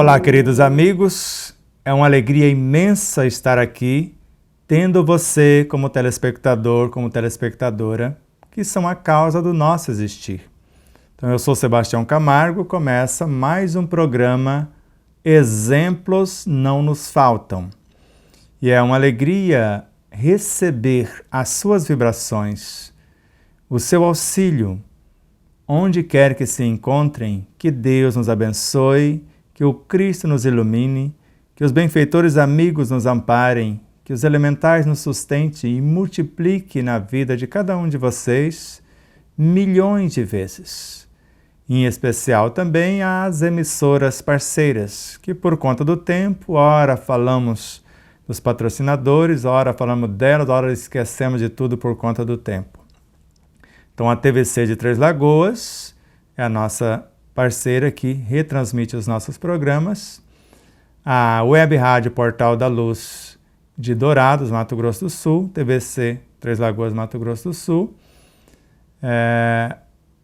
Olá, queridos amigos, é uma alegria imensa estar aqui, tendo você como telespectador, como telespectadora, que são a causa do nosso existir. Então, eu sou Sebastião Camargo, começa mais um programa Exemplos Não Nos Faltam. E é uma alegria receber as suas vibrações, o seu auxílio, onde quer que se encontrem, que Deus nos abençoe, que o Cristo nos ilumine, que os benfeitores amigos nos amparem, que os elementais nos sustentem e multiplique na vida de cada um de vocês milhões de vezes. Em especial também as emissoras parceiras, que por conta do tempo, ora falamos dos patrocinadores, ora falamos delas, ora esquecemos de tudo por conta do tempo. Então a TVC de Três Lagoas é a nossa parceira que retransmite os nossos programas. A Web Rádio Portal da Luz de Dourados, Mato Grosso do Sul, TVC Três Lagoas, Mato Grosso do Sul.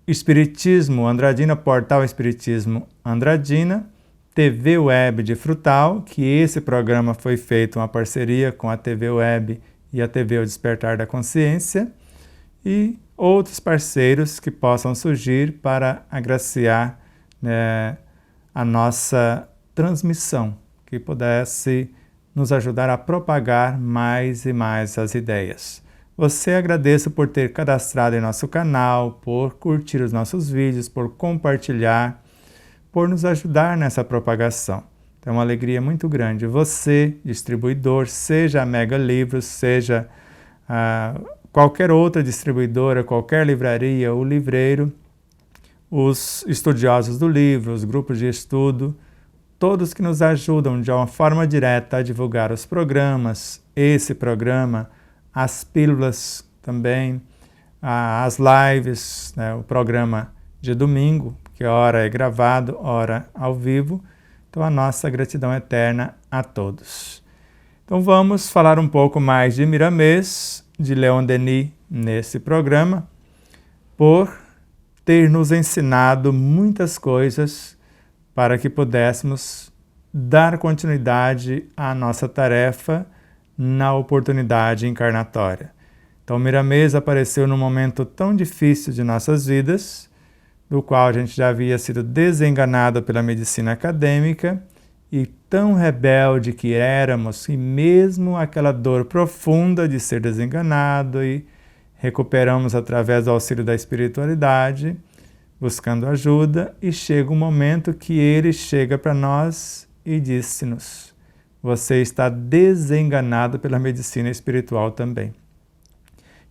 Espiritismo Andradina, Portal Espiritismo Andradina. TV Web de Frutal, que esse programa foi feito uma parceria com a TV Web e a TV O Despertar da Consciência. E outros parceiros que possam surgir para agraciar a nossa transmissão, que pudesse nos ajudar a propagar mais e mais as ideias. Você, agradeço por ter cadastrado em nosso canal, por curtir os nossos vídeos, por compartilhar, por nos ajudar nessa propagação. É uma alegria muito grande. Você, distribuidor, seja a Mega Livros, seja qualquer outra distribuidora, qualquer livraria, o livreiro, os estudiosos do livro, os grupos de estudo, todos que nos ajudam de uma forma direta a divulgar os programas, esse programa, as pílulas também, as lives, o programa de domingo, que ora é gravado, ora ao vivo. Então a nossa gratidão eterna a todos. Então vamos falar um pouco mais de Miramês, de Leon Denis, nesse programa, por ter nos ensinado muitas coisas para que pudéssemos dar continuidade à nossa tarefa na oportunidade encarnatória. Então, Miramês apareceu num momento tão difícil de nossas vidas, do qual a gente já havia sido desenganado pela medicina acadêmica, e tão rebelde que éramos, e mesmo aquela dor profunda de ser desenganado, e recuperamos através do auxílio da espiritualidade, buscando ajuda, e chega um momento que ele chega para nós e disse-nos: você está desenganado pela medicina espiritual também.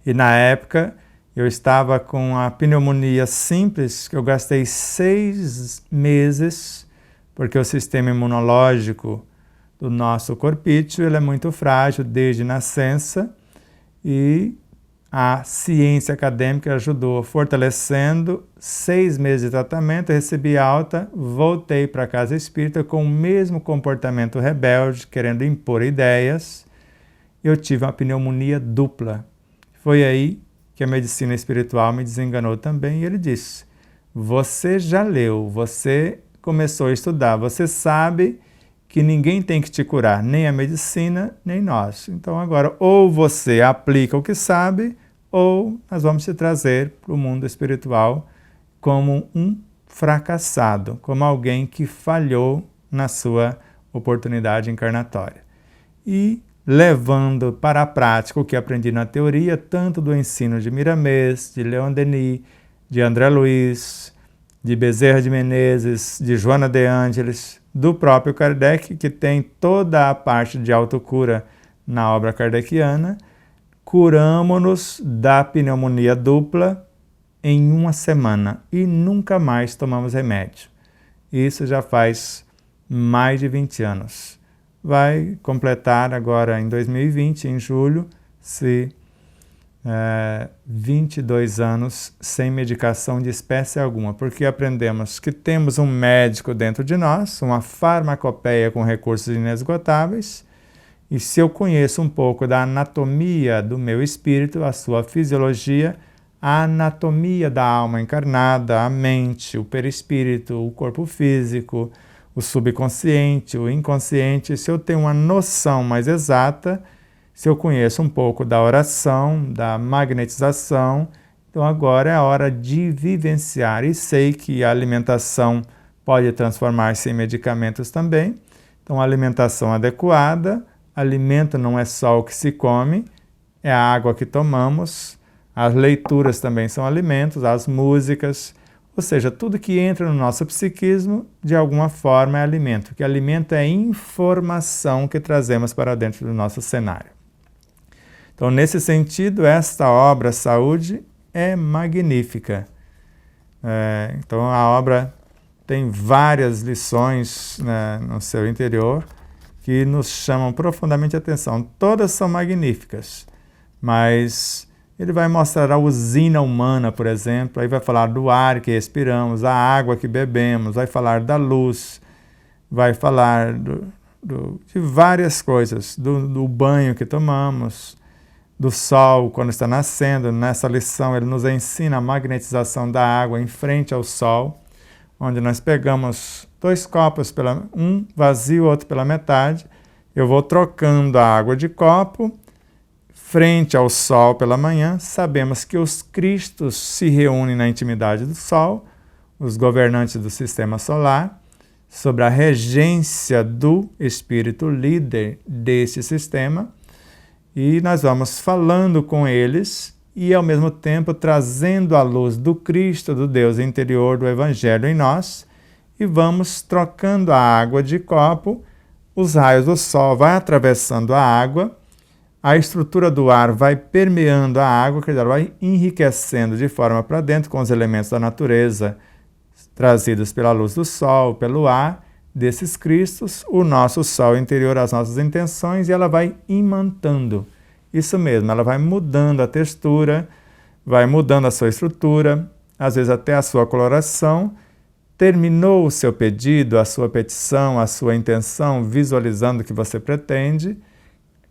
E na época eu estava com a pneumonia simples, que eu gastei 6 meses, porque o sistema imunológico do nosso corpício ele é muito frágil desde nascença, e a ciência acadêmica ajudou fortalecendo. 6 meses de tratamento, eu recebi alta, voltei para a casa espírita com o mesmo comportamento rebelde, querendo impor ideias. Eu tive uma pneumonia dupla. Foi aí que a medicina espiritual me desenganou também, e ele disse: você já leu, você começou a estudar, você sabe que ninguém tem que te curar, nem a medicina, nem nós. Então agora, ou você aplica o que sabe, ou nós vamos te trazer para o mundo espiritual como um fracassado, como alguém que falhou na sua oportunidade encarnatória. E levando para a prática o que aprendi na teoria, tanto do ensino de Miramês, de Leon Denis, de André Luiz, de Bezerra de Menezes, de Joana de Ângeles, do próprio Kardec, que tem toda a parte de autocura na obra kardeciana, curamo-nos da pneumonia dupla em 1 semana e nunca mais tomamos remédio. Isso já faz mais de 20 anos. Vai completar agora em 2020, em julho, 22 anos sem medicação de espécie alguma, porque aprendemos que temos um médico dentro de nós, uma farmacopeia com recursos inesgotáveis, e se eu conheço um pouco da anatomia do meu espírito, a sua fisiologia, a anatomia da alma encarnada, a mente, o perispírito, o corpo físico, o subconsciente, o inconsciente. Se eu tenho uma noção mais exata, se eu conheço um pouco da oração, da magnetização, então agora é a hora de vivenciar. E sei que a alimentação pode transformar-se em medicamentos também. Então, a alimentação adequada, alimento não é só o que se come, é a água que tomamos, as leituras também são alimentos, as músicas, ou seja, tudo que entra no nosso psiquismo, de alguma forma é alimento, porque alimento é informação que trazemos para dentro do nosso cenário. Então, nesse sentido, esta obra Saúde é magnífica. Então, a obra tem várias lições, né, no seu interior que nos chamam profundamente a atenção. Todas são magníficas, mas ele vai mostrar a usina humana, por exemplo, aí vai falar do ar que respiramos, a água que bebemos, vai falar da luz, vai falar de várias coisas, do banho que tomamos, do sol quando está nascendo. Nessa lição ele nos ensina a magnetização da água em frente ao sol, onde nós pegamos 2 copos, um vazio, outro pela metade. Eu vou trocando a água de copo, frente ao sol pela manhã. Sabemos que os cristos se reúnem na intimidade do sol, os governantes do sistema solar, sob a regência do espírito líder deste sistema, e nós vamos falando com eles e, ao mesmo tempo, trazendo a luz do Cristo, do Deus interior, do Evangelho em nós, e vamos trocando a água de copo, os raios do sol vai atravessando a água, a estrutura do ar vai permeando a água, que ela vai enriquecendo de forma para dentro com os elementos da natureza, trazidos pela luz do sol, pelo ar, desses cristos, o nosso sol interior, as nossas intenções, e ela vai imantando. Isso mesmo, ela vai mudando a textura, vai mudando a sua estrutura, às vezes até a sua coloração. Terminou o seu pedido, a sua petição, a sua intenção, visualizando o que você pretende,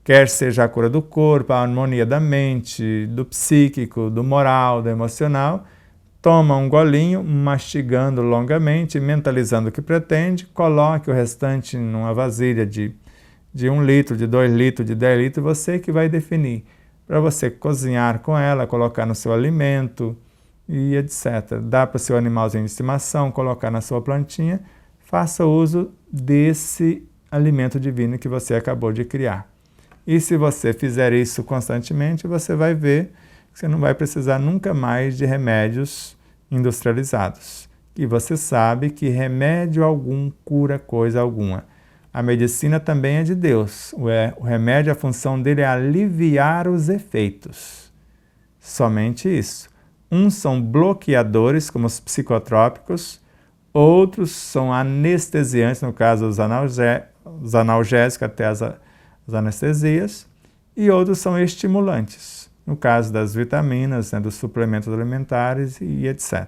quer seja a cura do corpo, a harmonia da mente, do psíquico, do moral, do emocional, toma um golinho, mastigando longamente, mentalizando o que pretende, coloque o restante numa vasilha de 1 litro, de 2 litros, de 10 litros, você que vai definir. Para você cozinhar com ela, colocar no seu alimento e etc. Dá para o seu animalzinho de estimação, colocar na sua plantinha. Faça uso desse alimento divino que você acabou de criar. E se você fizer isso constantemente, você vai ver que você não vai precisar nunca mais de remédios industrializados. E você sabe que remédio algum cura coisa alguma. A medicina também é de Deus. O remédio, a função dele é aliviar os efeitos. Somente isso. Uns são bloqueadores, como os psicotrópicos, outros são anestesiantes, no caso os analgésicos, até as anestesias, e outros são estimulantes, no caso das vitaminas, né, dos suplementos alimentares e etc.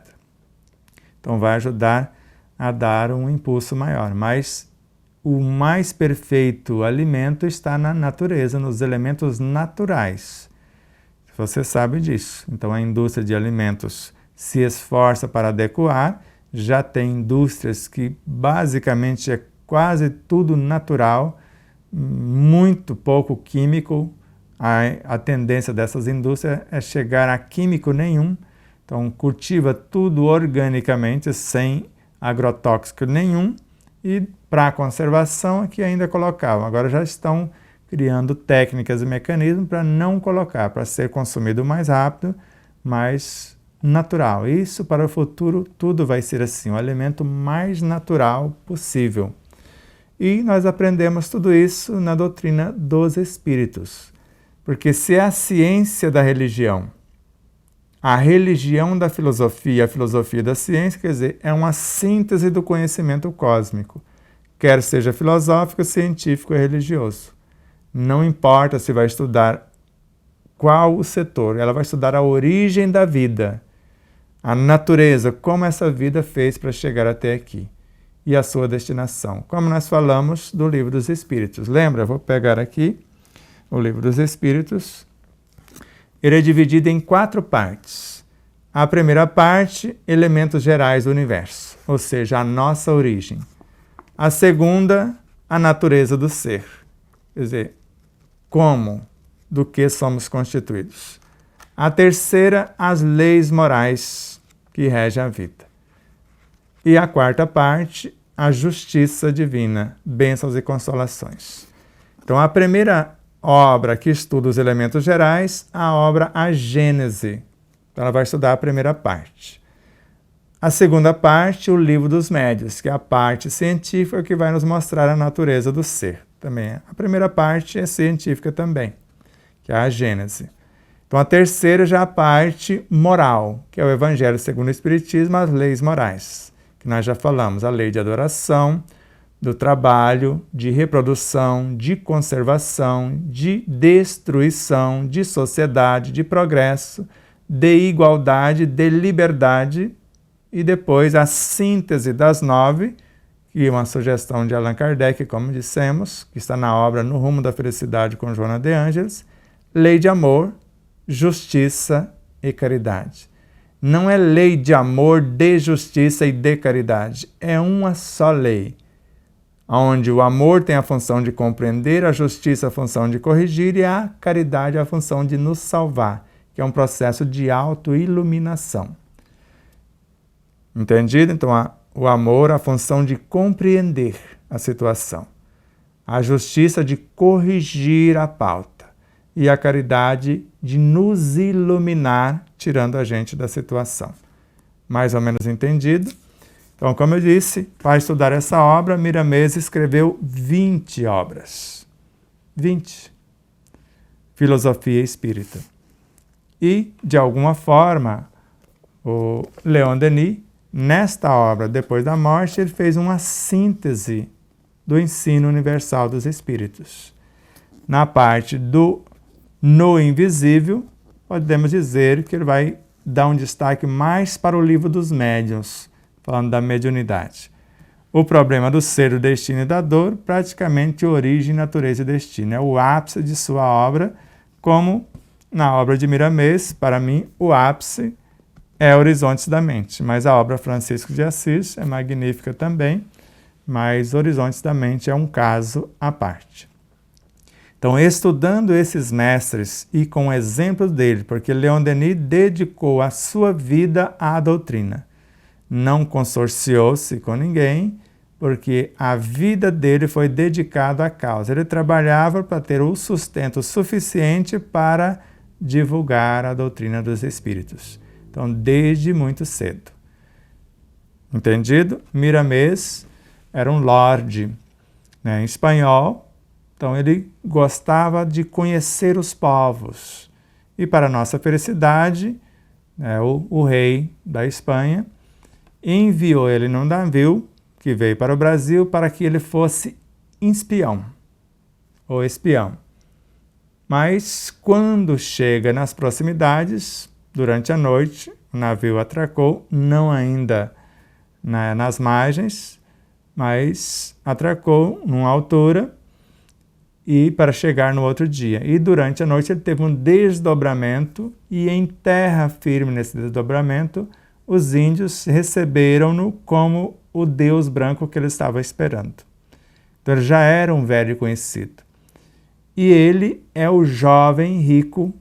Então vai ajudar a dar um impulso maior, mas o mais perfeito alimento está na natureza, nos elementos naturais. Você sabe disso. Então a indústria de alimentos se esforça para adequar, já tem indústrias que basicamente é quase tudo natural, muito pouco químico. A tendência dessas indústrias é chegar a químico nenhum. Então cultiva tudo organicamente, sem agrotóxico nenhum, e para a conservação é que ainda colocavam. Agora já estão criando técnicas e mecanismos para não colocar, para ser consumido mais rápido, mais natural. Isso para o futuro tudo vai ser assim, o alimento mais natural possível. E nós aprendemos tudo isso na doutrina dos espíritos. Porque se é a ciência da religião, a religião da filosofia, a filosofia da ciência, quer dizer, é uma síntese do conhecimento cósmico, quer seja filosófico, científico ou religioso. Não importa se vai estudar qual o setor, ela vai estudar a origem da vida, a natureza, como essa vida fez para chegar até aqui, e a sua destinação. Como nós falamos do Livro dos Espíritos. Lembra? Vou pegar aqui o Livro dos Espíritos. Ele é dividido em 4 partes. A primeira parte, elementos gerais do universo, ou seja, a nossa origem. A segunda, a natureza do ser. Quer dizer, como, do que somos constituídos. A terceira, as leis morais que regem a vida. E a quarta parte, a justiça divina, bênçãos e consolações. Então, a primeira obra que estuda os elementos gerais, a obra A Gênese. Então, ela vai estudar a primeira parte. A segunda parte, o Livro dos Médios, que é a parte científica que vai nos mostrar a natureza do ser. Também. A primeira parte é científica também, que é a Gênese. Então, a terceira já é a parte moral, que é o Evangelho segundo o Espiritismo, as leis morais, que nós já falamos, a lei de adoração, do trabalho, de reprodução, de conservação, de destruição, de sociedade, de progresso, de igualdade, de liberdade, e depois a síntese das 9, que é uma sugestão de Allan Kardec, como dissemos, que está na obra No Rumo da Felicidade com Joana de Ângeles, lei de amor, justiça e caridade. Não é lei de amor, de justiça e de caridade. É uma só lei, onde o amor tem a função de compreender, a justiça a função de corrigir e a caridade a função de nos salvar, que é um processo de autoiluminação. Entendido? Então, o amor a função de compreender a situação, a justiça de corrigir a pauta e a caridade de nos iluminar, tirando a gente da situação. Mais ou menos entendido? Então, como eu disse, para estudar essa obra, Miramês escreveu 20 obras. 20. Filosofia espírita. E, de alguma forma, o Leon Denis, nesta obra, depois da morte, ele fez uma síntese do ensino universal dos espíritos. Na parte do No Invisível, podemos dizer que ele vai dar um destaque mais para o Livro dos Médiuns, falando da mediunidade. O problema do ser, do destino e da dor, praticamente origem, natureza e destino. É o ápice de sua obra, como na obra de Miramês, para mim, o ápice é Horizontes da Mente, mas a obra Francisco de Assis é magnífica também, mas Horizontes da Mente é um caso à parte. Então, estudando esses mestres e com o exemplo dele, porque Leon Denis dedicou a sua vida à doutrina, não consorciou-se com ninguém, porque a vida dele foi dedicada à causa. Ele trabalhava para ter o sustento suficiente para divulgar a doutrina dos espíritos. Então, desde muito cedo. Entendido? Miramês era um lorde, em espanhol, então ele gostava de conhecer os povos. E para nossa felicidade, o rei da Espanha enviou ele num navio que veio para o Brasil para que ele fosse espião, ou espião. Mas quando chega nas proximidades, durante a noite, o navio atracou, não ainda nas margens, mas atracou numa altura e para chegar no outro dia. E durante a noite ele teve um desdobramento e em terra firme nesse desdobramento, os índios receberam-no como o Deus branco que ele estava esperando. Então ele já era um velho conhecido. E ele é o jovem rico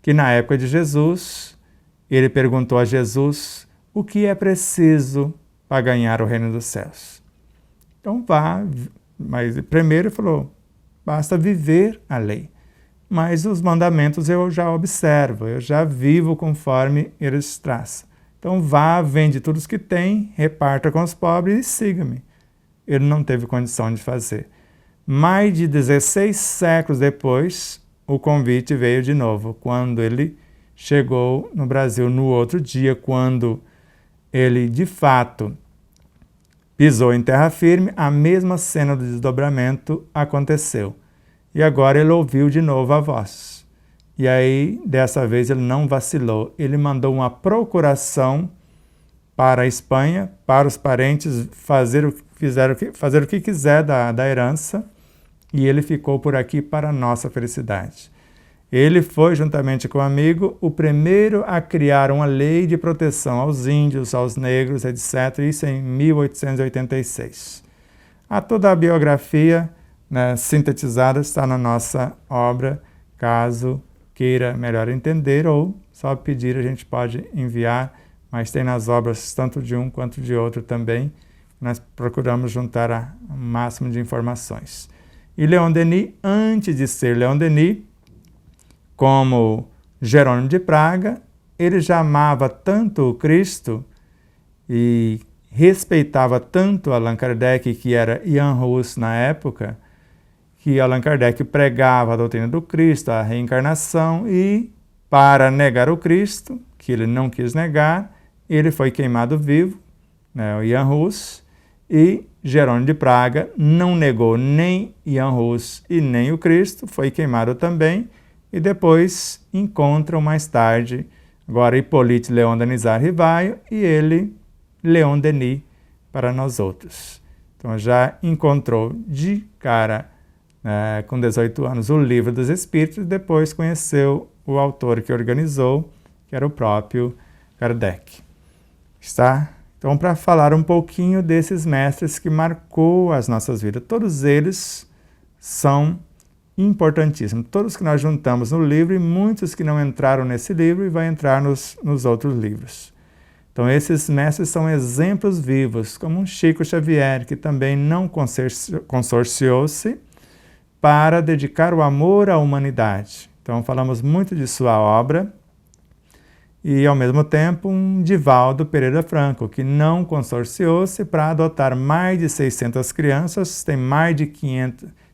que na época de Jesus, ele perguntou a Jesus o que é preciso para ganhar o reino dos céus. Então vá, mas primeiro ele falou, basta viver a lei. Mas os mandamentos eu já observo, eu já vivo conforme eles traçam. Então vá, vende tudo o que tem, reparta com os pobres e siga-me. Ele não teve condição de fazer. Mais de 16 séculos depois, o convite veio de novo, quando ele chegou no Brasil no outro dia, quando ele, de fato, pisou em terra firme, a mesma cena do desdobramento aconteceu. E agora ele ouviu de novo a voz. E aí, dessa vez, ele não vacilou. Ele mandou uma procuração para a Espanha, para os parentes fazer o que quiser da herança, e ele ficou por aqui para a nossa felicidade. Ele foi, juntamente com um amigo, o primeiro a criar uma lei de proteção aos índios, aos negros, etc., isso em 1886. Toda a biografia, né, sintetizada está na nossa obra, caso queira melhor entender ou só pedir, a gente pode enviar, mas tem nas obras tanto de um quanto de outro também. Nós procuramos juntar o máximo de informações. E Leon Denis, antes de ser Leon Denis, como Jerônimo de Praga, ele já amava tanto o Cristo e respeitava tanto Allan Kardec, que era Jan Hus na época, que Allan Kardec pregava a doutrina do Cristo, a reencarnação, e para negar o Cristo, que ele não quis negar, ele foi queimado vivo, né, o Jan Hus, e Jerônimo de Praga não negou nem Jan Hus e nem o Cristo, foi queimado também, e depois encontram mais tarde, agora Hippolyte Léon Denisard Rivaio e ele, Leon Denis, para nós outros. Então já encontrou de cara, com 18 anos, o Livro dos Espíritos, e depois conheceu o autor que organizou, que era o próprio Kardec. Está? Então, para falar um pouquinho desses mestres que marcou as nossas vidas, todos eles são importantíssimos. Todos que nós juntamos no livro e muitos que não entraram nesse livro e vão entrar nos outros livros. Então, esses mestres são exemplos vivos, como um Chico Xavier, que também não consorciou-se para dedicar o amor à humanidade. Então, falamos muito de sua obra. E, ao mesmo tempo, um Divaldo Pereira Franco, que não consorciou-se para adotar mais de 600 crianças, tem mais de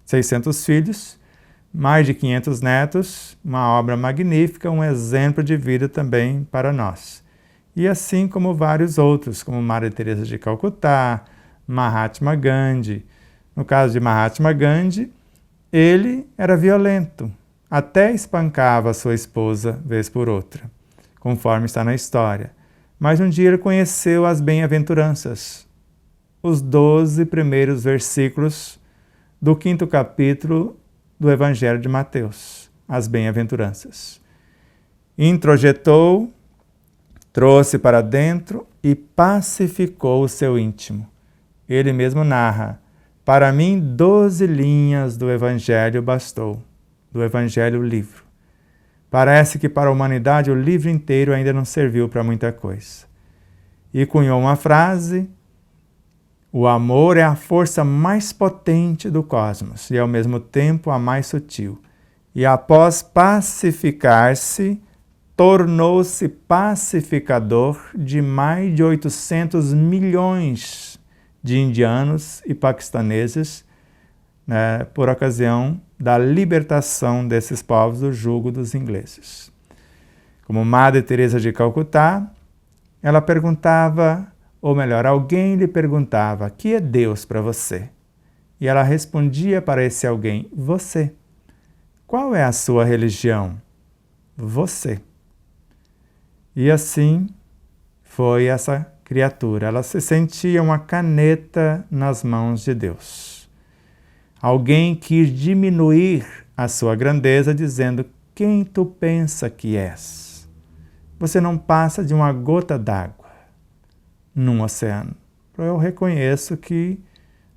600 filhos, mais de 500 netos, uma obra magnífica, um exemplo de vida também para nós. E assim como vários outros, como Maria Teresa de Calcutá, Mahatma Gandhi. No caso de Mahatma Gandhi, ele era violento, até espancava sua esposa vez por outra, conforme está na história. Mas um dia ele conheceu as bem-aventuranças, os 12 primeiros versículos do 5º capítulo do Evangelho de Mateus, as bem-aventuranças. Introjetou, trouxe para dentro e pacificou o seu íntimo. Ele mesmo narra: para mim 12 linhas do Evangelho bastou, do Evangelho livro. Parece que para a humanidade o livro inteiro ainda não serviu para muita coisa. E cunhou uma frase: o amor é a força mais potente do cosmos e ao mesmo tempo a mais sutil. E após pacificar-se, tornou-se pacificador de mais de 800 milhões de indianos e paquistaneses, né, por ocasião da libertação desses povos do jugo dos ingleses. Como Madre Teresa de Calcutá, ela perguntava, ou melhor, alguém lhe perguntava: que é Deus para você? E ela respondia para esse alguém: você. Qual é a sua religião? Você. E assim foi essa criatura. Ela se sentia uma caneta nas mãos de Deus. Alguém quis diminuir a sua grandeza dizendo: quem tu pensa que és? Você não passa de uma gota d'água num oceano. Eu reconheço que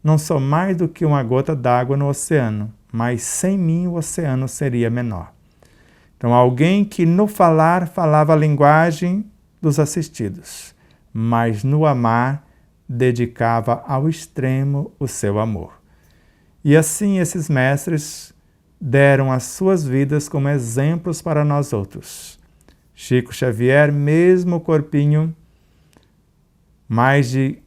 não sou mais do que uma gota d'água no oceano, mas sem mim o oceano seria menor. Então, alguém que no falar falava a linguagem dos assistidos, mas no amar dedicava ao extremo o seu amor. E assim esses mestres deram as suas vidas como exemplos para nós outros. Chico Xavier, mesmo corpinho, mais de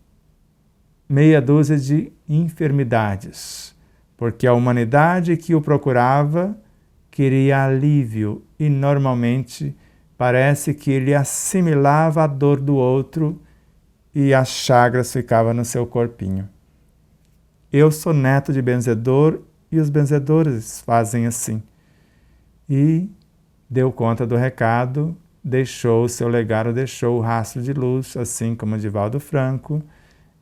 meia dúzia de enfermidades, porque a humanidade que o procurava queria alívio e normalmente parece que ele assimilava a dor do outro e as chagras ficavam no seu corpinho. Eu sou neto de benzedor e os benzedores fazem assim. E deu conta do recado, deixou o seu legado, deixou o rastro de luz, assim como Divaldo Franco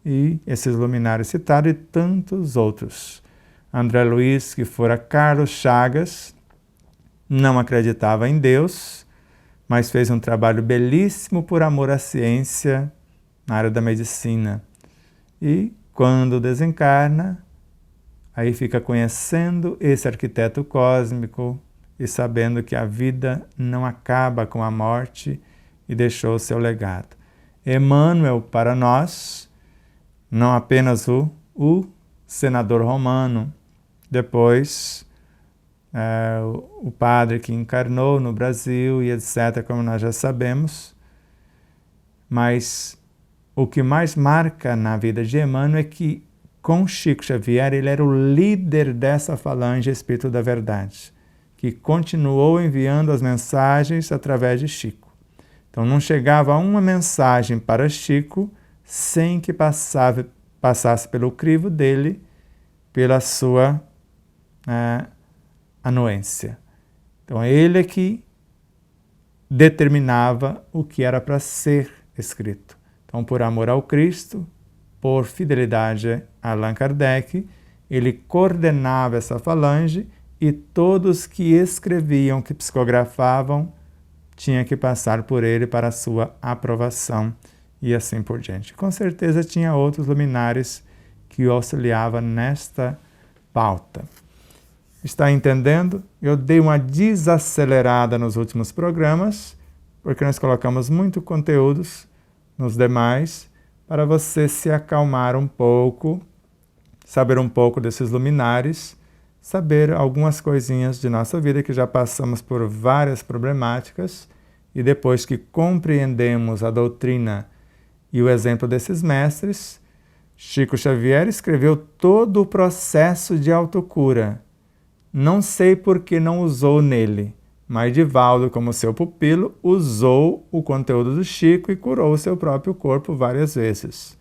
e esses luminares citados e tantos outros. André Luiz, que fora Carlos Chagas, não acreditava em Deus, mas fez um trabalho belíssimo por amor à ciência na área da medicina. E quando desencarna, aí fica conhecendo esse arquiteto cósmico e sabendo que a vida não acaba com a morte e deixou o seu legado. Emmanuel, para nós, não apenas o senador romano, depois o padre que encarnou no Brasil e etc., como nós já sabemos, mas o que mais marca na vida de Emmanuel é que, com Chico Xavier, ele era o líder dessa falange Espírito da Verdade, que continuou enviando as mensagens através de Chico. Então não chegava uma mensagem para Chico sem que passasse pelo crivo dele, pela sua anuência. Então ele é que determinava o que era para ser escrito. Então, por amor ao Cristo, por fidelidade a Allan Kardec, ele coordenava essa falange e todos que escreviam, que psicografavam, tinha que passar por ele para a sua aprovação e assim por diante. Com certeza tinha outros luminares que o auxiliavam nesta pauta. Está entendendo? Eu dei uma desacelerada nos últimos programas, porque nós colocamos muito conteúdos nos demais, para você se acalmar um pouco, saber um pouco desses luminares, saber algumas coisinhas de nossa vida, que já passamos por várias problemáticas, e depois que compreendemos a doutrina e o exemplo desses mestres, Chico Xavier escreveu todo o processo de autocura. Não sei por que não usou nele, mas Divaldo, como seu pupilo, usou o conteúdo do Chico e curou o seu próprio corpo várias vezes.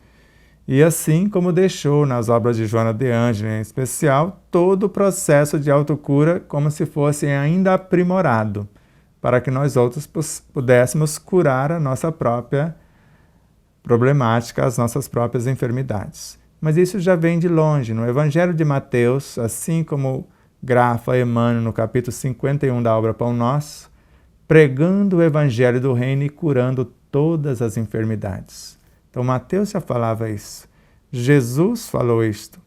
E assim como deixou nas obras de Joana de Ângelo, em especial, todo o processo de autocura como se fosse ainda aprimorado, para que nós outros pudéssemos curar a nossa própria problemática, as nossas próprias enfermidades. Mas isso já vem de longe. No Evangelho de Mateus, assim como grafa Emmanuel no capítulo 51 da obra Pão Nosso, pregando o Evangelho do Reino e curando todas as enfermidades. Então Mateus já falava isso. Jesus falou isto.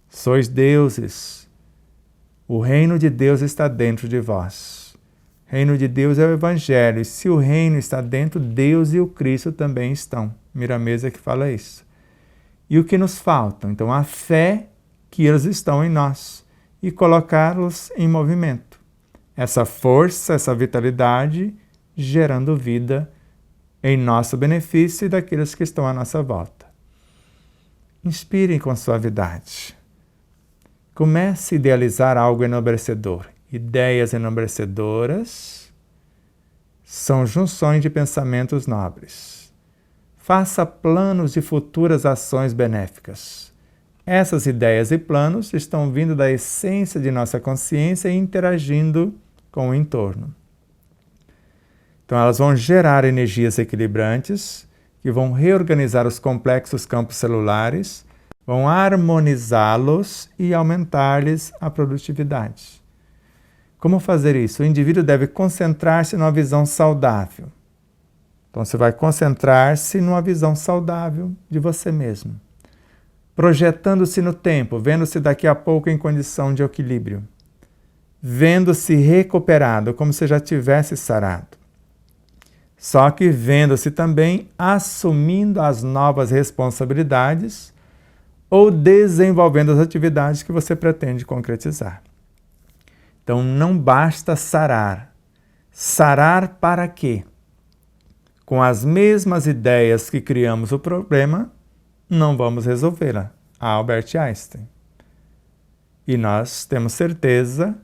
Sois deuses. O reino de Deus está dentro de vós. O reino de Deus é o Evangelho. E se o reino está dentro, Deus e o Cristo também estão. Miramesa que fala isso. E o que nos falta? Então a fé que eles estão em nós. E colocá-los em movimento. Essa força, essa vitalidade, gerando vida em nosso benefício e daqueles que estão à nossa volta. Inspirem com suavidade. Comece a idealizar algo enobrecedor. Ideias enobrecedoras são junções de pensamentos nobres. Faça planos de futuras ações benéficas. Essas ideias e planos estão vindo da essência de nossa consciência e interagindo com o entorno. Então elas vão gerar energias equilibrantes, que vão reorganizar os complexos campos celulares, vão harmonizá-los e aumentar-lhes a produtividade. Como fazer isso? O indivíduo deve concentrar-se numa visão saudável. Então você vai concentrar-se numa visão saudável de você mesmo. Projetando-se no tempo, vendo-se daqui a pouco em condição de equilíbrio, vendo-se recuperado, como se já tivesse sarado. Só que vendo-se também assumindo as novas responsabilidades ou desenvolvendo as atividades que você pretende concretizar. Então não basta sarar. Sarar para quê? Com as mesmas ideias que criamos o problema, não vamos resolvê-la. A Albert Einstein. E nós temos certeza,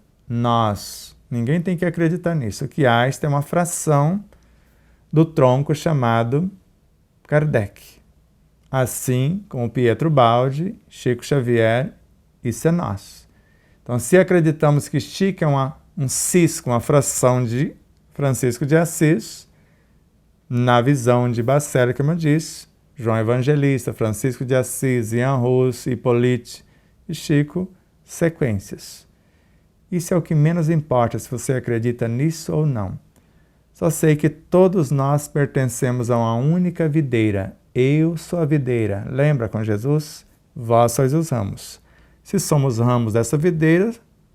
ninguém tem que acreditar nisso, que Einstein é uma fração do tronco chamado Kardec. Assim como Pietro Baldi, Chico Xavier, isso é nós. Então, se acreditamos que Chico é um cisco, uma fração de Francisco de Assis, na visão de Bacelli, como eu disse, João Evangelista, Francisco de Assis, Ian Russo, Hippolyte e Chico, sequências. Isso é o que menos importa se você acredita nisso ou não. Só sei que todos nós pertencemos a uma única videira. Eu sou a videira. Lembra com Jesus? vós sois os ramos. Se somos ramos dessa videira,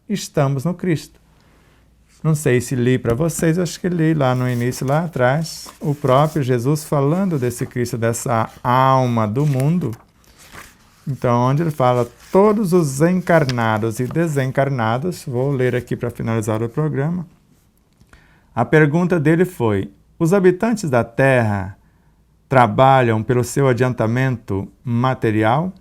estamos no Cristo. Não sei se li para vocês, acho que li lá no início, lá atrás, o próprio Jesus falando desse Cristo, dessa alma do mundo. Então, onde ele fala todos os encarnados e desencarnados, vou ler aqui para finalizar o programa. A pergunta dele foi: os habitantes da Terra trabalham pelo seu adiantamento material?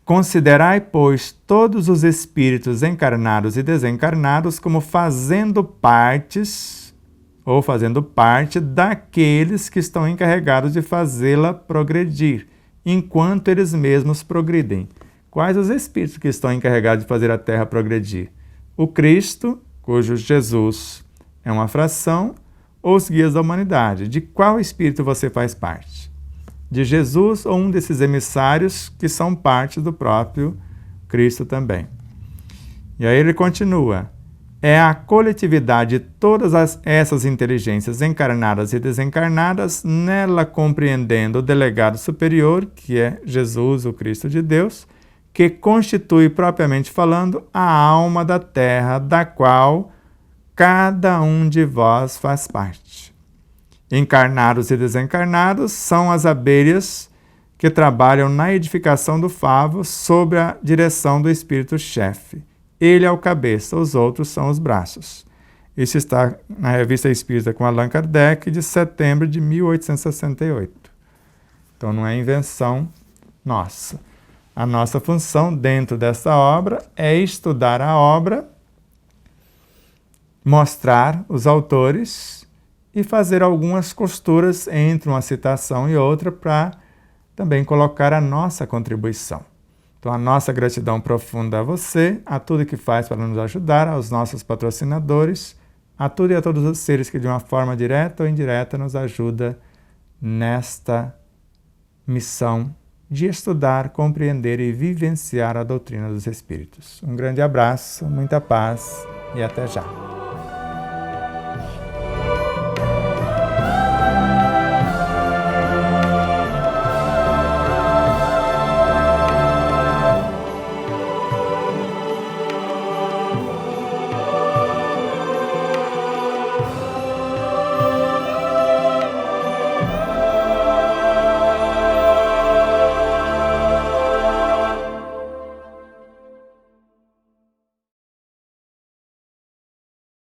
Considerai, pois, todos os espíritos encarnados e desencarnados como fazendo partes, ou fazendo parte daqueles que estão encarregados de fazê-la progredir, enquanto eles mesmos progridem. Quais os espíritos que estão encarregados de fazer a Terra progredir? O Cristo, cujo Jesus é uma fração, ou os guias da humanidade. De qual espírito você faz parte? De Jesus ou um desses emissários que são parte do próprio Cristo também? E aí ele continua: é a coletividade de todas essas inteligências encarnadas e desencarnadas, nela compreendendo o delegado superior, que é Jesus, o Cristo de Deus, que constitui, propriamente falando, a alma da Terra, da qual cada um de vós faz parte. Encarnados e desencarnados são as abelhas que trabalham na edificação do favo sob a direção do espírito-chefe. Ele é o cabeça, os outros são os braços. Isso está na Revista Espírita com Allan Kardec, de setembro de 1868. Então não é invenção nossa. A nossa função dentro dessa obra é estudar a obra, mostrar os autores e fazer algumas costuras entre uma citação e outra para também colocar a nossa contribuição. Então, a nossa gratidão profunda a você, a tudo que faz para nos ajudar, aos nossos patrocinadores, a tudo e a todos os seres que de uma forma direta ou indireta nos ajuda nesta missão de estudar, compreender e vivenciar a doutrina dos Espíritos. Um grande abraço, muita paz e até já.